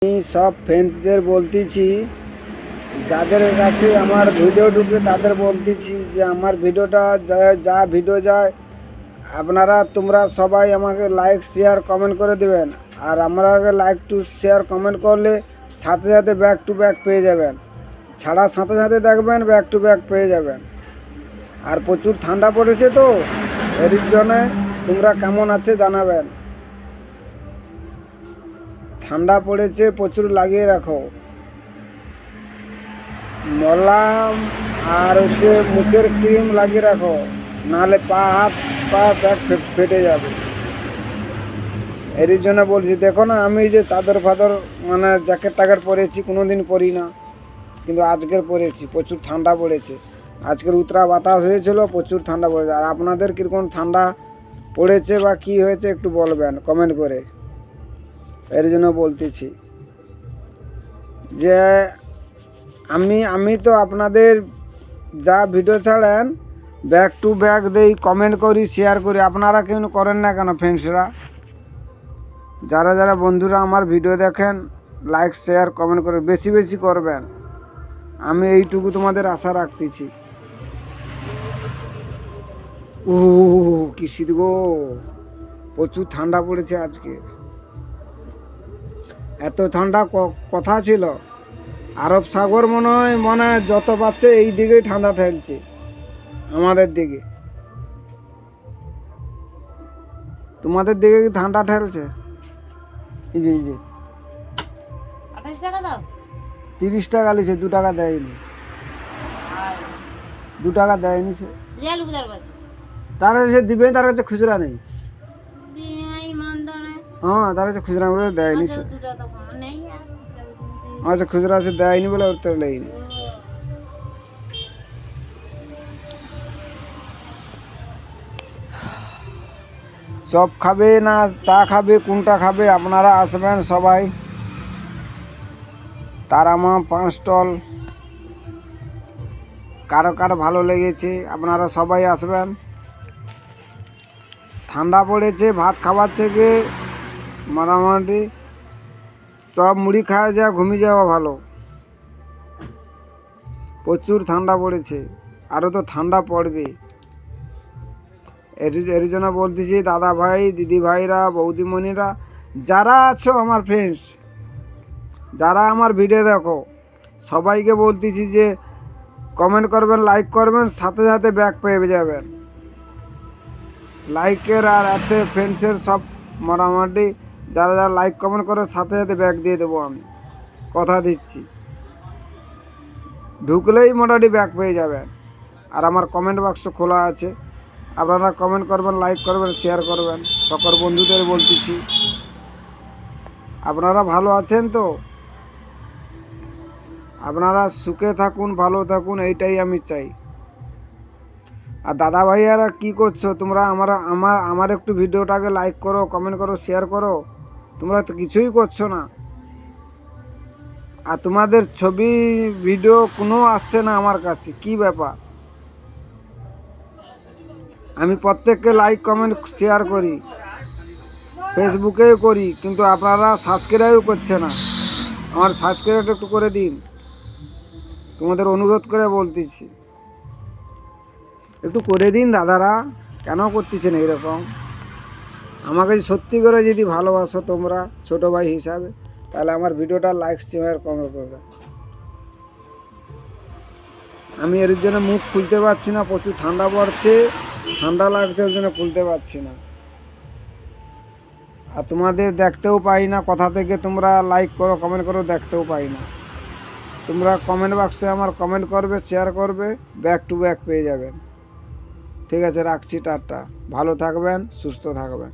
আমি সব ফ্রেন্ডসদের বলতেছি, যাদের কাছে আমার ভিডিও ঢুকে তাদের বলতেছি যে আমার ভিডিওটা যা ভিডিও যায় তোমরা সবাই আমাকে লাইক শেয়ার কমেন্ট করে দেবেন। আর আমাকে লাইক টু শেয়ার কমেন্ট করলে সাথে সাথে ব্যাক টু ব্যাক পেয়ে যাবেন, ছাড়ার সাথে সাথে দেখবেন ব্যাক টু ব্যাক পেয়ে যাবেন। আর প্রচুর ঠান্ডা পড়েছে তো, এর জন্যে তোমরা কেমন আছে জানাবেন। ঠান্ডা পড়েছে, প্রচুর লাগিয়ে রাখো মলম, আর মুখের ক্রিম লাগিয়ে রাখো, নাহলে হাত পা ব্যাগ ফেটে যাবে। এর জন্য বলছি, দেখো না আমি যে চাদর ফাদর মানে জ্যাকেট ট্যাকেট পরেছি, কোনো দিন পরি না, কিন্তু আজকের পরেছি। প্রচুর ঠান্ডা পড়েছে, আজকের উত্তরা বাতাস হয়েছিল, প্রচুর ঠান্ডা পড়েছে। আর আপনাদের কীরকম ঠান্ডা পড়েছে বা কি হয়েছে একটু বলবেন কমেন্ট করে। এর জন্য বলতেছি যে আমি তো আপনাদের যা ভিডিও ছাড়েন ব্যাক টু ব্যাক দেই, কমেন্ট করি, শেয়ার করি। আপনারা কেউ করেন না কেন ফ্রেন্ডসরা? যারা যারা বন্ধুরা আমার ভিডিও দেখেন লাইক শেয়ার কমেন্ট করে বেশি বেশি করবেন, আমি এইটুকু তোমাদের আশা রাখতেছি। ও কি শীত গো, প্রচুর ঠান্ডা পড়েছে আজকে। এত ঠান্ডা কথা ছিল, আরব সাগর মনে হয় যত পাচ্ছে এই দিকেই ঠান্ডা ঠেলছে আমাদের দিকে। তোমাদের দিকে কি ঠান্ডা ঠেলছে? এই যে 30 টাকা লিছে, 2 টাকা দেয়নি, 2 টাকা দেয়নি সে। তার কাছে দিবে, তার কাছে খুচরা নেই। হ্যাঁ, তার কাছে খুচরা বলে দেয়নি সে। আচ্ছা, খুচরা আছে দেয়নি বলে ওর তো নেয়নি। চপ খাবে না চা খাবে, কোনটা খাবে? আপনারা আসবেন সবাই। তারামা 5 স্টল, কারো কারো ভালো লেগেছে, আপনারা সবাই আসবেন। ঠান্ডা পড়েছে, ভাত খাবার থেকে মোটামুটি সব মুড়ি খাওয়া যা ঘুমিয়ে যাওয়া ভালো। প্রচুর ঠান্ডা পড়েছে, আরও তো ঠান্ডা পড়বে। এর জন্য বলতেছি দাদা ভাই, দিদি ভাইরা, বৌদিমণিরা যারা আছো আমার ফ্রেন্ডস, যারা আমার ভিডিও দেখো, সবাইকে বলতেছি যে কমেন্ট করবেন, লাইক করবেন, সাথে সাথে ব্যাক পেয়ে যাবেন। লাইকের আর এতে ফ্রেন্ডসের সব মোটামুটি যারা যারা লাইক কমেন্ট করে সাথে সাথে ব্যাক দিয়ে দেবো, আমি কথা দিচ্ছি। ঢুকলেই মোটামুটি ব্যাক পেয়ে যাবেন। আর আমার কমেন্ট বাক্স খোলা আছে, আপনারা কমেন্ট করবেন, লাইক করবেন, শেয়ার করবেন। সকল বন্ধুদের বলতেছি, আপনারা ভালো আছেন তো? আপনারা সুখে থাকুন, ভালো থাকুন, এইটাই আমি চাই। আর দাদা ভাইয়ারা কি করছো তোমরা? আমার একটু ভিডিওটাকে লাইক করো, কমেন্ট করো, শেয়ার করো। তোমরা তো কিছুই করছো না। আর তোমাদের ছবি ভিডিও কোনো আসছে না আমার কাছে, কি ব্যাপার? আমি প্রত্যেককে লাইক কমেন্ট শেয়ার করি, ফেসবুকেও করি, কিন্তু আপনারা সাবস্ক্রাইবও করছে না। আমার সাবস্ক্রাইব একটু করে দিন, তোমাদের অনুরোধ করে বলতেছি, একটু করে দিন দাদারা। কেন করতেছেন এইরকম? আমাকে সত্যি করে যদি ভালোবাসো তোমরা ছোটো ভাই হিসাবে, তাহলে আমার ভিডিওটা লাইক শেয়ার কমেন্ট করবে। আমি এর জন্য মুখ খুলতে পারছি না, প্রচুর ঠান্ডা পড়ছে, ঠান্ডা লাগছে, ওর জন্য খুলতে পারছি না। আর তোমাদের দেখতেও পাই না, কথা থেকে তোমরা লাইক করো, কমেন্ট করো, দেখতেও পাই না। তোমরা কমেন্ট বাক্সে আমার কমেন্ট করবে, শেয়ার করবে, ব্যাক টু ব্যাক পেয়ে যাবেন। ঠিক আছে, রাখছি, টাটা। ভালো থাকবেন, সুস্থ থাকবেন।